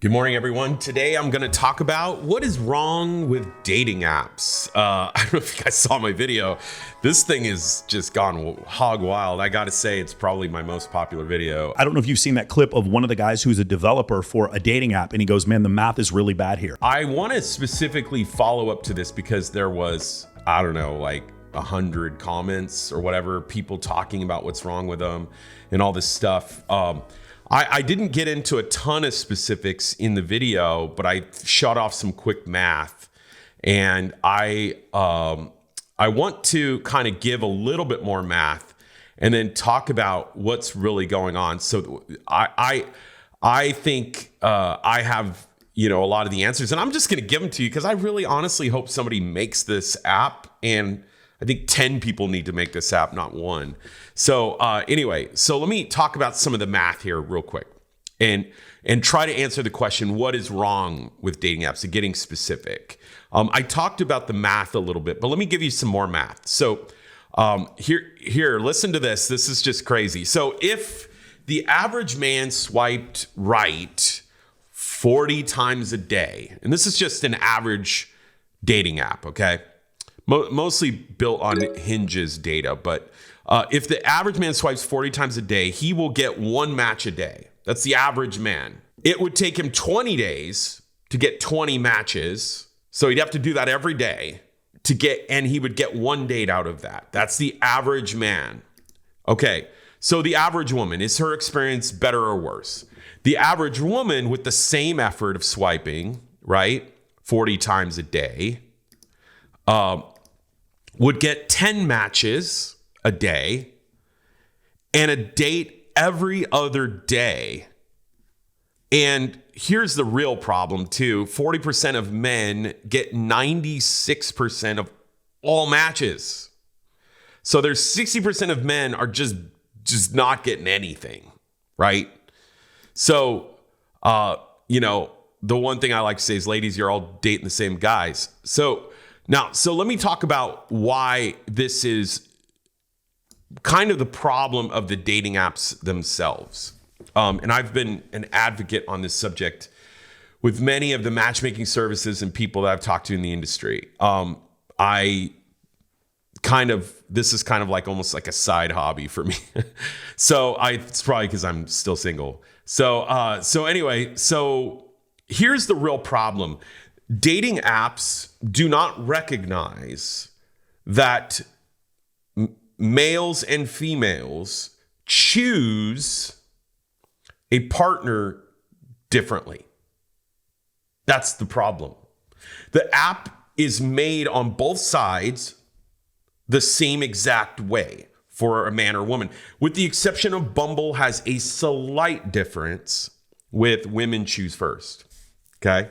Good morning, everyone. Today I'm going to talk about what is wrong with dating apps. I don't know if you guys saw my video. This thing is just gone hog wild. I got to say, it's probably my most popular video. I don't know if you've seen that clip of one of the guys who's a developer for a dating app, and he goes, man, the math is really bad here. I want to specifically follow up to this because there was, I don't know, like 100 comments or whatever, people talking about what's wrong with them and all this stuff. I didn't get into a ton of specifics in the video, but I shot off some quick math, and I want to kind of give a little bit more math and then talk about what's really going on. So I think I have a lot of the answers, and I'm just going to give them to you because I really honestly hope somebody makes this app, and I think 10 people need to make this app, not one. So anyway, so let me talk about some of the math here real quick and try to answer the question, what is wrong with dating apps, and getting specific. I talked about the math a little bit, but let me give you some more math. So here, listen to this. This is just crazy. So if the average man swiped right 40 times a day, and this is just an average dating app, okay? Mostly built on Hinge's data, but if the average man swipes 40 times a day, he will get one match a day. That's the average man. It would take him 20 days to get 20 matches, so he'd have to do that every day and he would get one date out of that. That's the average man. Okay, so the average woman, is her experience better or worse? The average woman with the same effort of swiping, right, 40 times a day, would get 10 matches a day and a date every other day. And here's the real problem too. 40% of men get 96% of all matches. So there's 60% of men are just not getting anything, right? So, the one thing I like to say is, ladies, you're all dating the same guys. So let me talk about why this is kind of the problem of the dating apps themselves. And I've been an advocate on this subject with many of the matchmaking services and people that I've talked to in the industry. This is kind of like almost like a side hobby for me. It's probably because I'm still single. So anyway, here's the real problem. Dating apps do not recognize that males and females choose a partner differently. That's the problem. The app is made on both sides the same exact way for a man or woman, with the exception of Bumble has a slight difference with women choose first. Okay.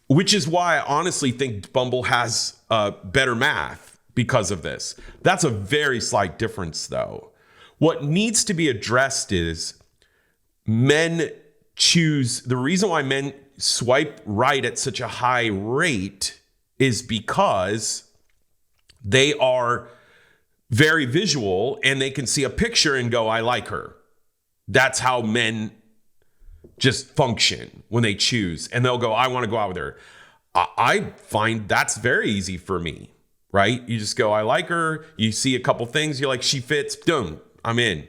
Which is why I honestly think Bumble has better math because of this. That's a very slight difference, though. What needs to be addressed is the reason why men swipe right at such a high rate is because they are very visual and they can see a picture and go, I like her. That's how men just function when they choose, and they'll go, I want to go out with her. I find that's very easy for me, right? You just go, I like her. You see a couple things, you're like, she fits, boom, I'm in.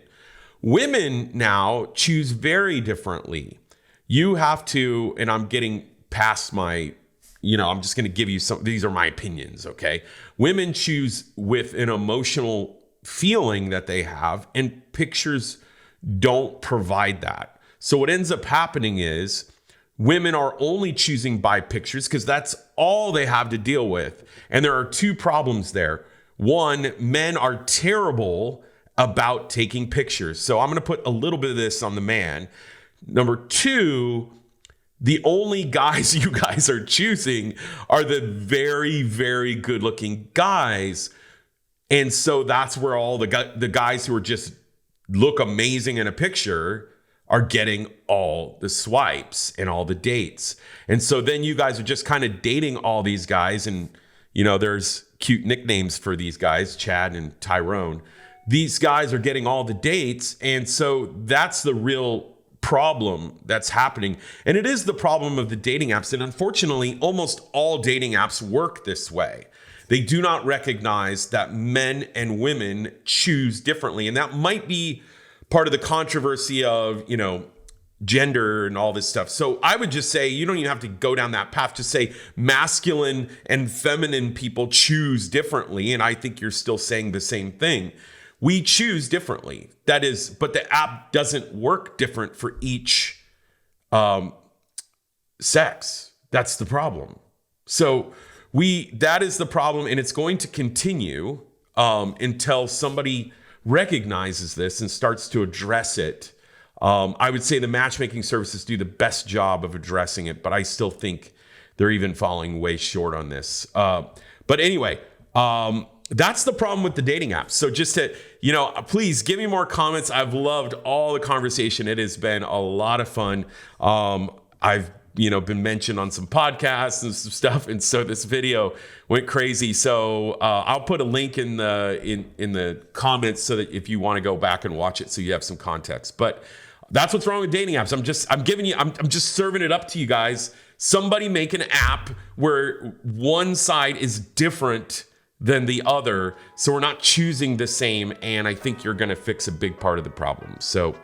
Women now choose very differently. You have to, and I'm getting past my, I'm just going to give you some, these are my opinions, okay? Women choose with an emotional feeling that they have, and pictures don't provide that. So what ends up happening is women are only choosing by pictures because that's all they have to deal with. And there are two problems there. One, men are terrible about taking pictures. So I'm going to put a little bit of this on the man. Number two, the only guys you guys are choosing are the very, very good looking guys. And so that's where all the guys who are just look amazing in a picture are getting all the swipes and all the dates. And so then you guys are just kind of dating all these guys, and there's cute nicknames for these guys, Chad and Tyrone. These guys are getting all the dates, and so that's the real problem that's happening. And it is the problem of the dating apps. And unfortunately, almost all dating apps work this way. They do not recognize that men and women choose differently. And that might be part of the controversy of, gender and all this stuff. So I would just say, you don't even have to go down that path. Just say masculine and feminine people choose differently. And I think you're still saying the same thing. We choose differently. That is, but the app doesn't work different for each sex. That's the problem. So that is the problem, and it's going to continue until somebody recognizes this and starts to address it. I would say the matchmaking services do the best job of addressing it, but I still think they're even falling way short on this. But anyway, that's the problem with the dating apps. So just to, please give me more comments. I've loved all the conversation. It has been a lot of fun. I've been mentioned on some podcasts and some stuff, and so this video went crazy. So I'll put a link in the comments so that if you want to go back and watch it, so you have some context. But that's what's wrong with dating apps. I'm just serving it up to you guys. Somebody make an app where one side is different than the other, so we're not choosing the same. And I think you're going to fix a big part of the problem. So,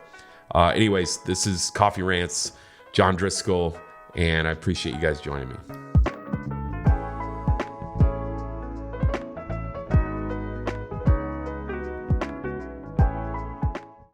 anyways, this is Coffee Rants, John Driscoll. And I appreciate you guys joining me.